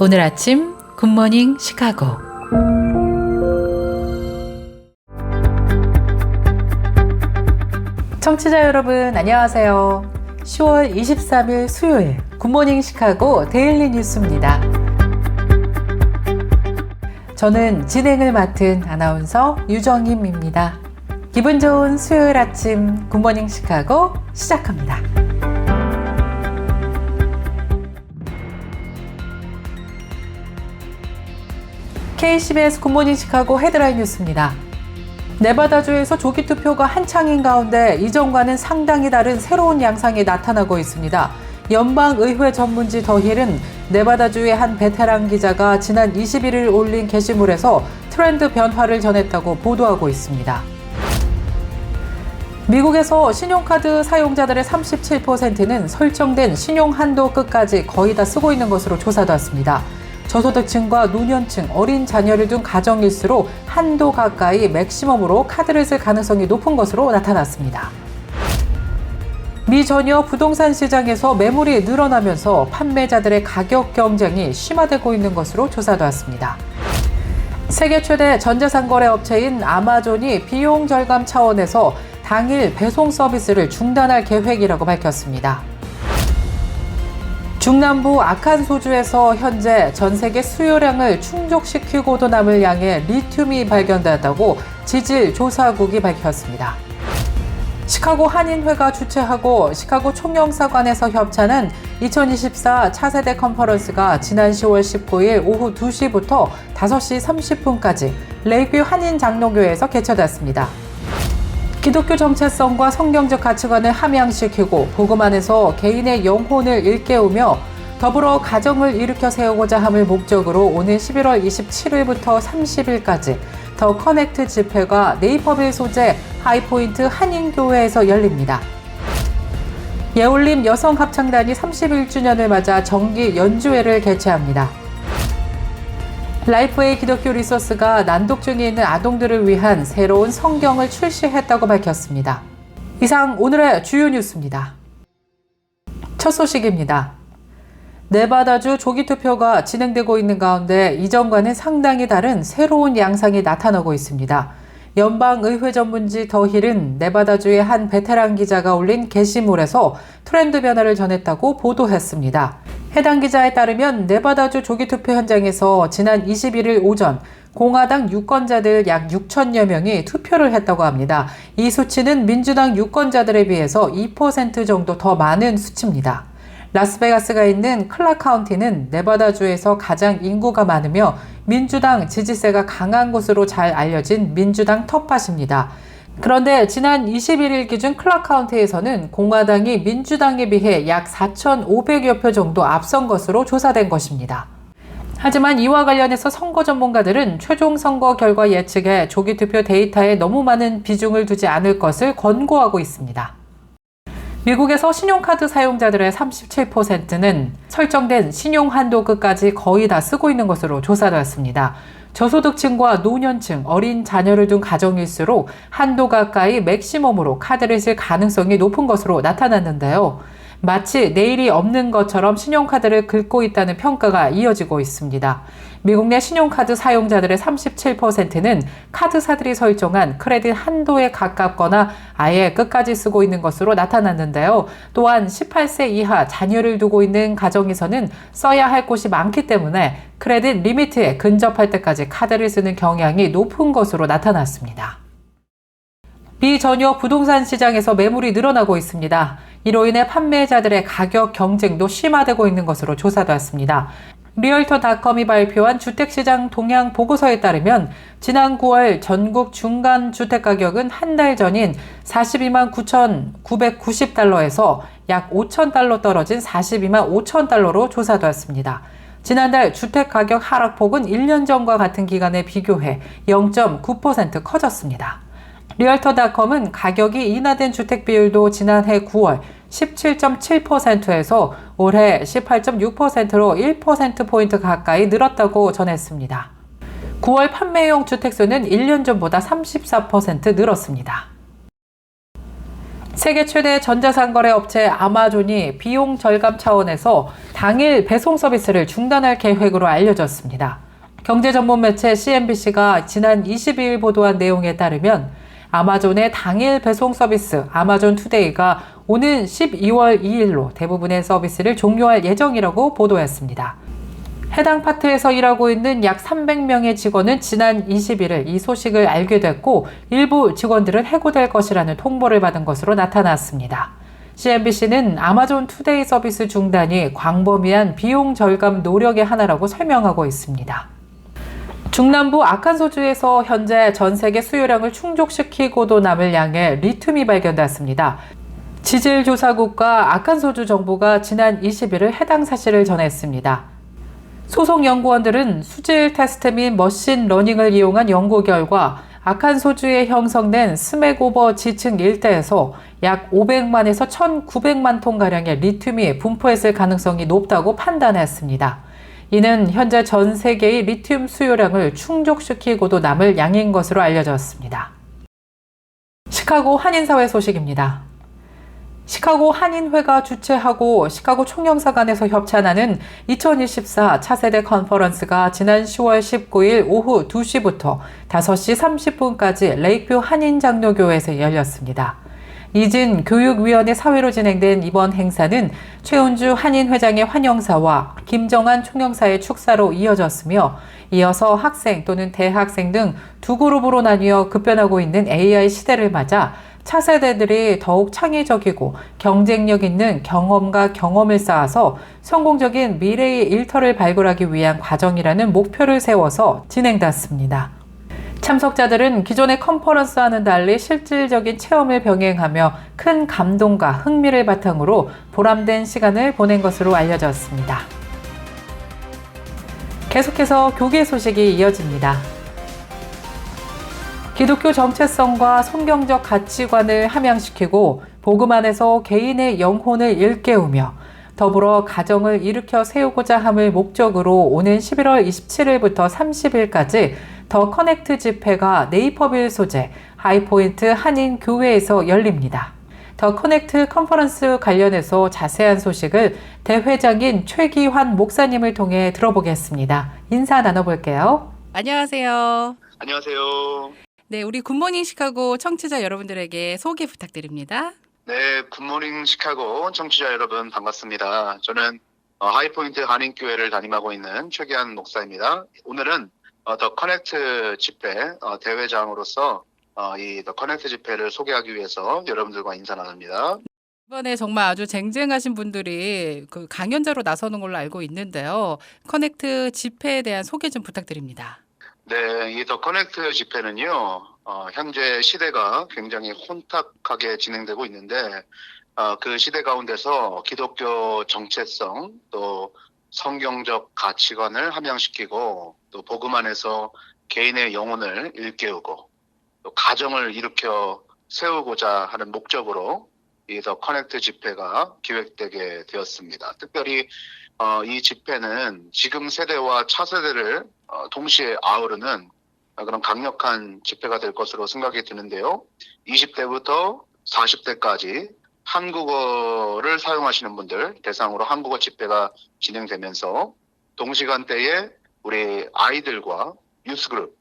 오늘 아침 굿모닝 시카고. 청취자 여러분 안녕하세요. 10월 23일 수요일 굿모닝 시카고 데일리 뉴스입니다. 저는 진행을 맡은 아나운서 유정임입니다. 기분 좋은 수요일 아침 굿모닝 시카고 시작합니다. KCBS 굿모닝 시카고 헤드라인 뉴스입니다. 네바다주에서 조기 투표가 한창인 가운데 이전과는 상당히 다른 새로운 양상이 나타나고 있습니다. 연방의회 전문지 더 힐은 네바다주의 한 베테랑 기자가 지난 21일 올린 게시물에서 트렌드 변화를 전했다고 보도하고 있습니다. 미국에서 신용카드 사용자들의 37%는 설정된 신용 한도 끝까지 거의 다 쓰고 있는 것으로 조사됐습니다. 저소득층과 노년층, 어린 자녀를 둔 가정일수록 한도 가까이 맥시멈으로 카드를 쓸 가능성이 높은 것으로 나타났습니다. 미 전역 부동산 시장에서 매물이 늘어나면서 판매자들의 가격 경쟁이 심화되고 있는 것으로 조사됐습니다. 세계 최대 전자상거래 업체인 아마존이 비용 절감 차원에서 당일 배송 서비스를 중단할 계획이라고 밝혔습니다. 중남부 아칸소주에서 현재 전 세계 수요량을 충족시키고도 남을 양의 리튬이 발견되었다고 지질조사국이 밝혔습니다. 시카고 한인회가 주최하고 시카고 총영사관에서 협찬한 2024 차세대 컨퍼런스가 지난 10월 19일 오후 2시부터 5시 30분까지 레이뷰 한인장로교회에서 개최됐습니다. 기독교 정체성과 성경적 가치관을 함양시키고 복음 안에서 개인의 영혼을 일깨우며 더불어 가정을 일으켜 세우고자 함을 목적으로 오는 11월 27일부터 30일까지 더 커넥트 집회가 네이버빌 소재 하이포인트 한인교회에서 열립니다. 예울림 여성합창단이 31주년을 맞아 정기 연주회를 개최합니다. 라이프웨이 기독교 리소스가 난독 중에 있는 아동들을 위한 새로운 성경을 출시했다고 밝혔습니다. 이상 오늘의 주요 뉴스입니다. 첫 소식입니다. 네바다주 조기 투표가 진행되고 있는 가운데 이전과는 상당히 다른 새로운 양상이 나타나고 있습니다. 연방의회 전문지 더 힐은 네바다주의 한 베테랑 기자가 올린 게시물에서 트렌드 변화를 전했다고 보도했습니다. 해당 기자에 따르면 네바다주 조기 투표 현장에서 지난 21일 오전 공화당 유권자들 약 6천여 명이 투표를 했다고 합니다. 이 수치는 민주당 유권자들에 비해서 2% 정도 더 많은 수치입니다. 라스베가스가 있는 클락 카운티는 네바다주에서 가장 인구가 많으며 민주당 지지세가 강한 곳으로 잘 알려진 민주당 텃밭입니다. 그런데 지난 21일 기준 클락 카운티에서는 공화당이 민주당에 비해 약 4,500여 표 정도 앞선 것으로 조사된 것입니다. 하지만 이와 관련해서 선거 전문가들은 최종 선거 결과 예측에 조기 투표 데이터에 너무 많은 비중을 두지 않을 것을 권고하고 있습니다. 미국에서 신용카드 사용자들의 37%는 설정된 신용 한도 끝까지 거의 다 쓰고 있는 것으로 조사되었습니다. 저소득층과 노년층, 어린 자녀를 둔 가정일수록 한도 가까이 맥시멈으로 카드를 쓸 가능성이 높은 것으로 나타났는데요. 마치 내일이 없는 것처럼 신용카드를 긁고 있다는 평가가 이어지고 있습니다. 미국 내 신용카드 사용자들의 37%는 카드사들이 설정한 크레딧 한도에 가깝거나 아예 끝까지 쓰고 있는 것으로 나타났는데요. 또한 18세 이하 자녀를 두고 있는 가정에서는 써야 할 곳이 많기 때문에 크레딧 리미트에 근접할 때까지 카드를 쓰는 경향이 높은 것으로 나타났습니다. 비전역 부동산 시장에서 매물이 늘어나고 있습니다. 이로 인해 판매자들의 가격 경쟁도 심화되고 있는 것으로 조사되었습니다. 리얼터닷컴이 발표한 주택시장 동향 보고서에 따르면 지난 9월 전국 중간 주택가격은 한 달 전인 42만 9,990달러에서 약 5,000달러 떨어진 42만 5,000달러로 조사되었습니다. 지난달 주택가격 하락폭은 1년 전과 같은 기간에 비교해 0.9% 커졌습니다. 리얼터닷컴은 가격이 인하된 주택 비율도 지난해 9월 17.7%에서 올해 18.6%로 1%포인트 가까이 늘었다고 전했습니다. 9월 판매용 주택수는 1년 전보다 34% 늘었습니다. 세계 최대 전자상거래 업체 아마존이 비용 절감 차원에서 당일 배송 서비스를 중단할 계획으로 알려졌습니다. 경제 전문 매체 CNBC가 지난 22일 보도한 내용에 따르면 아마존의 당일 배송 서비스 아마존 투데이가 오는 12월 2일로 대부분의 서비스를 종료할 예정이라고 보도했습니다. 해당 파트에서 일하고 있는 약 300명의 직원은 지난 21일 이 소식을 알게 됐고 일부 직원들은 해고될 것이라는 통보를 받은 것으로 나타났습니다. CNBC는 아마존 투데이 서비스 중단이 광범위한 비용 절감 노력의 하나라고 설명하고 있습니다. 중남부 아칸소주에서 현재 전 세계 수요량을 충족시키고도 남을 양의 리튬이 발견됐습니다. 지질조사국과 아칸소주 정부가 지난 20일을 해당 사실을 전했습니다. 소속 연구원들은 수질 테스트 및 머신 러닝을 이용한 연구 결과 아칸소주에 형성된 스메고버 지층 일대에서 약 500만에서 1,900만 톤가량의 리튬이 분포했을 가능성이 높다고 판단했습니다. 이는 현재 전 세계의 리튬 수요량을 충족시키고도 남을 양인 것으로 알려졌습니다. 시카고 한인사회 소식입니다. 시카고 한인회가 주최하고 시카고 총영사관에서 협찬하는 2024 차세대 컨퍼런스가 지난 10월 19일 오후 2시부터 5시 30분까지 레이크뷰 한인장로교회에서 열렸습니다. 이진 교육위원회 사회로 진행된 이번 행사는 최은주 한인회장의 환영사와 김정한 총영사의 축사로 이어졌으며 이어서 학생 또는 대학생 등 두 그룹으로 나뉘어 급변하고 있는 AI 시대를 맞아 차세대들이 더욱 창의적이고 경쟁력 있는 경험과 경험을 쌓아서 성공적인 미래의 일터를 발굴하기 위한 과정이라는 목표를 세워서 진행됐습니다. 참석자들은 기존의 컨퍼런스와는 달리 실질적인 체험을 병행하며 큰 감동과 흥미를 바탕으로 보람된 시간을 보낸 것으로 알려졌습니다. 계속해서 교계 소식이 이어집니다. 기독교 정체성과 성경적 가치관을 함양시키고 복음 안에서 개인의 영혼을 일깨우며 더불어 가정을 일으켜 세우고자 함을 목적으로 오는 11월 27일부터 30일까지 더 커넥트 집회가 네이퍼빌 소재 하이포인트 한인교회에서 열립니다. 더 커넥트 컨퍼런스 관련해서 자세한 소식을 대회장인 최기환 목사님을 통해 들어보겠습니다. 인사 나눠볼게요. 안녕하세요. 안녕하세요. 네, 우리 굿모닝 시카고 청취자 여러분들에게 소개 부탁드립니다. 네, 굿모닝 시카고 청취자 여러분 반갑습니다. 저는 하이포인트 한인교회를 담임하고 있는 최기한 목사입니다. 오늘은 더 커넥트 집회 대회장으로서 이 더 커넥트 집회를 소개하기 위해서 여러분들과 인사 나눕니다. 이번에 정말 아주 쟁쟁하신 분들이 그 강연자로 나서는 걸로 알고 있는데요. 커넥트 집회에 대한 소개 좀 부탁드립니다. 네, 이 더 커넥트 집회는요, 현재 시대가 굉장히 혼탁하게 진행되고 있는데, 그 시대 가운데서 기독교 정체성, 또 성경적 가치관을 함양시키고, 또 복음 안에서 개인의 영혼을 일깨우고, 또 가정을 일으켜 세우고자 하는 목적으로 이 더 커넥트 집회가 기획되게 되었습니다. 특별히 이 집회는 지금 세대와 차세대를 동시에 아우르는 그런 강력한 집회가 될 것으로 생각이 드는데요. 20대부터 40대까지 한국어를 사용하시는 분들 대상으로 한국어 집회가 진행되면서 동시간대에 우리 아이들과 유스그룹,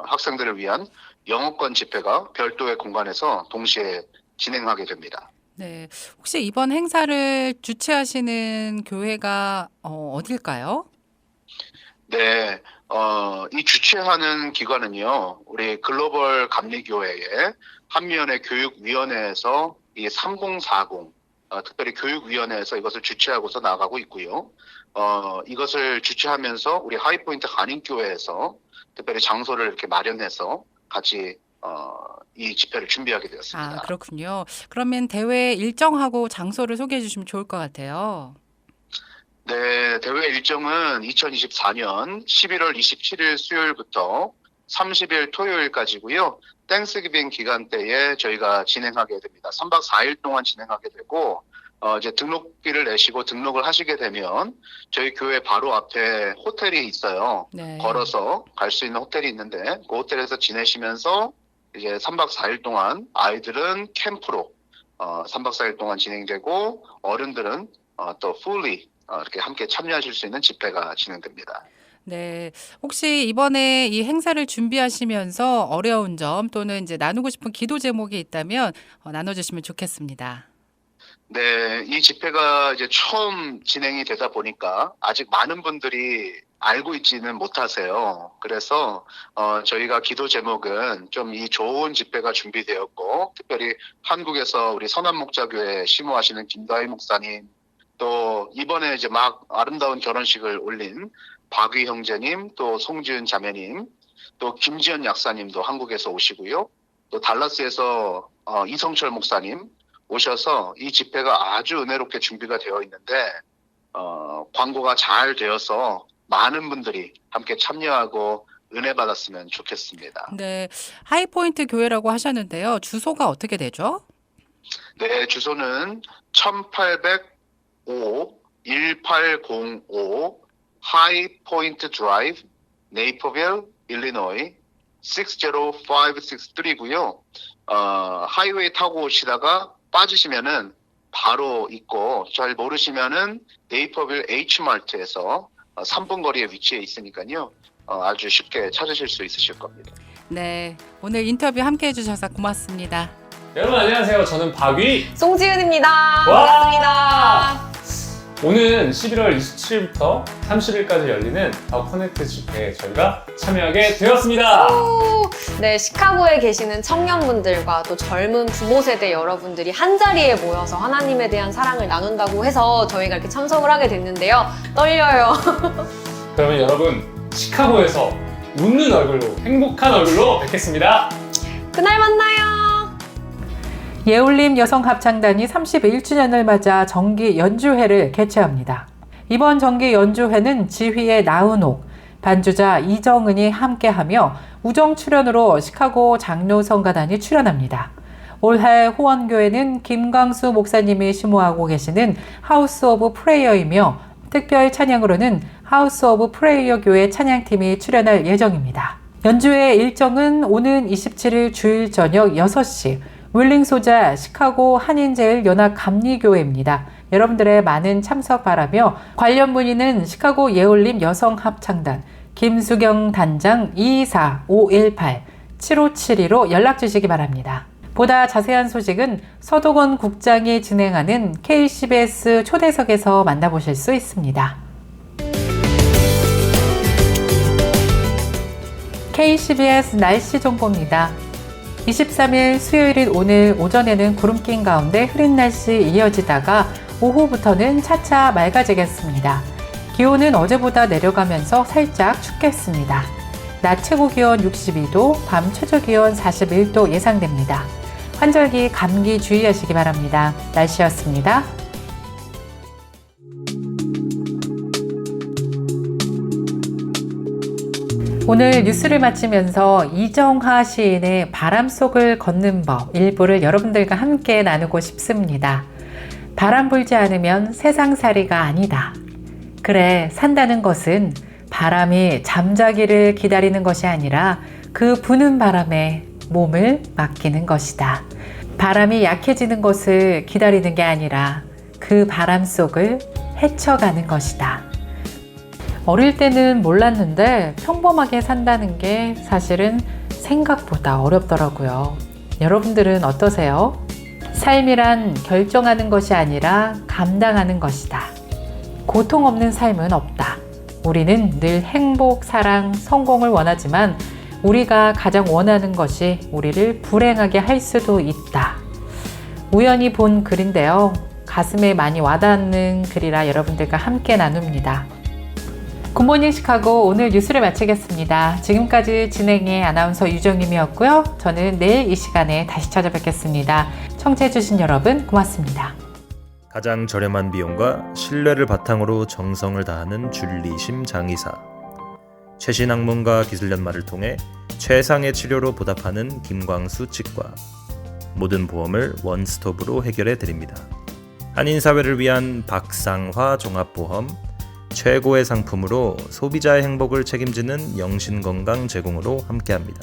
학생들을 위한 영어권 집회가 별도의 공간에서 동시에 진행하게 됩니다. 네, 혹시 이번 행사를 주최하시는 교회가 어딜까요? 네, 이 주최하는 기관은요, 우리 글로벌 감리교회의 한미연의 교육위원회에서 이 3040, 특별히 교육위원회에서 이것을 주최하고서 나가고 있고요. 이것을 주최하면서 우리 하이포인트 한인교회에서 특별히 장소를 이렇게 마련해서 같이 이 집회를 준비하게 되었습니다. 아, 그렇군요. 그러면 대회 일정하고 장소를 소개해 주시면 좋을 것 같아요. 네, 대회 일정은 2024년 11월 27일 수요일부터 30일 토요일까지고요. 땡스기빙 기간대에 저희가 진행하게 됩니다. 3박 4일 동안 진행하게 되고 이제 등록비를 내시고 등록을 하시게 되면 저희 교회 바로 앞에 호텔이 있어요. 네. 걸어서 갈 수 있는 호텔이 있는데 그 호텔에서 지내시면서 이제 3박 4일 동안 아이들은 캠프로 3박 4일 동안 진행되고 어른들은 또 fully 이렇게 함께 참여하실 수 있는 집회가 진행됩니다. 네. 혹시 이번에 이 행사를 준비하시면서 어려운 점 또는 이제 나누고 싶은 기도 제목이 있다면 나눠주시면 좋겠습니다. 네, 이 집회가 이제 처음 진행이 되다 보니까 아직 많은 분들이 알고 있지는 못하세요. 그래서 저희가 기도 제목은 좀 이 좋은 집회가 준비되었고, 특별히 한국에서 우리 선한목자교회 심호하시는 김다희 목사님, 또 이번에 이제 막 아름다운 결혼식을 올린 박위 형제님, 또 송지은 자매님, 또 김지연 약사님도 한국에서 오시고요. 또 달라스에서 이성철 목사님 오셔서 이 집회가 아주 은혜롭게 준비가 되어 있는데 광고가 잘 되어서 많은 분들이 함께 참여하고 은혜 받았으면 좋겠습니다. 네. 하이포인트 교회라고 하셨는데요. 주소가 어떻게 되죠? 네, 주소는 1805 하이포인트 드라이브, 네이퍼빌, 일리노이 60563고요. 하이웨이 타고 오시다가 빠지시면은 바로 있고, 잘 모르시면은 네이퍼빌 H마트에서 3분 거리에 위치해 있으니까요. 아주 쉽게 찾으실 수 있으실 겁니다. 네. 오늘 인터뷰 함께 해주셔서 고맙습니다. 여러분 안녕하세요. 저는 박위. 송지은입니다. 와! 반갑습니다. 오는 11월 27일부터 30일까지 열리는 더 커넥트 집회에 저희가 참여하게 되었습니다. 네, 시카고에 계시는 청년분들과 또 젊은 부모 세대 여러분들이 한자리에 모여서 하나님에 대한 사랑을 나눈다고 해서 저희가 이렇게 참석을 하게 됐는데요. 떨려요. 그러면 여러분 시카고에서 웃는 얼굴로, 행복한 얼굴로 뵙겠습니다. 그날 만나요. 예울림 여성합창단이 31주년을 맞아 정기 연주회를 개최합니다. 이번 정기 연주회는 지휘의 나은옥, 반주자 이정은이 함께하며 우정 출연으로 시카고 장로성가단이 출연합니다. 올해 후원교회는 김광수 목사님이 심호하고 계시는 하우스 오브 프레이어이며 특별 찬양으로는 하우스 오브 프레이어 교회 찬양팀이 출연할 예정입니다. 연주회 일정은 오는 27일 주일 저녁 6시 윌링 소자 시카고 한인제일 연합 감리교회입니다. 여러분들의 많은 참석 바라며 관련 문의는 시카고 예울림 여성합창단 김수경 단장 224-518-7572로 연락 주시기 바랍니다. 보다 자세한 소식은 서동원 국장이 진행하는 KCBS 초대석에서 만나보실 수 있습니다. KCBS 날씨 정보입니다. 23일 수요일인 오늘 오전에는 구름 낀 가운데 흐린 날씨 이어지다가 오후부터는 차차 맑아지겠습니다. 기온은 어제보다 내려가면서 살짝 춥겠습니다. 낮 최고 기온 62도, 밤 최저 기온 41도 예상됩니다. 환절기 감기 주의하시기 바랍니다. 날씨였습니다. 오늘 뉴스를 마치면서 이정하 시인의 바람 속을 걷는 법 일부를 여러분들과 함께 나누고 싶습니다. 바람 불지 않으면 세상살이가 아니다. 그래, 산다는 것은 바람이 잠자기를 기다리는 것이 아니라 그 부는 바람에 몸을 맡기는 것이다. 바람이 약해지는 것을 기다리는 게 아니라 그 바람 속을 헤쳐가는 것이다. 어릴 때는 몰랐는데 평범하게 산다는 게 사실은 생각보다 어렵더라고요. 여러분들은 어떠세요? 삶이란 결정하는 것이 아니라 감당하는 것이다. 고통 없는 삶은 없다. 우리는 늘 행복, 사랑, 성공을 원하지만 우리가 가장 원하는 것이 우리를 불행하게 할 수도 있다. 우연히 본 글인데요. 가슴에 많이 와닿는 글이라 여러분들과 함께 나눕니다. 굿모닝 시카고 오늘 뉴스를 마치겠습니다. 지금까지 진행의 아나운서 유정임이었고요. 저는 내일 이 시간에 다시 찾아뵙겠습니다. 청취해주신 여러분 고맙습니다. 가장 저렴한 비용과 신뢰를 바탕으로 정성을 다하는 줄리심 장의사. 최신 학문과 기술 연마를 통해 최상의 치료로 보답하는 김광수 치과. 모든 보험을 원스톱으로 해결해 드립니다. 한인사회를 위한 박상화 종합보험. 최고의 상품으로 소비자의 행복을 책임지는 영신건강 제공으로 함께합니다.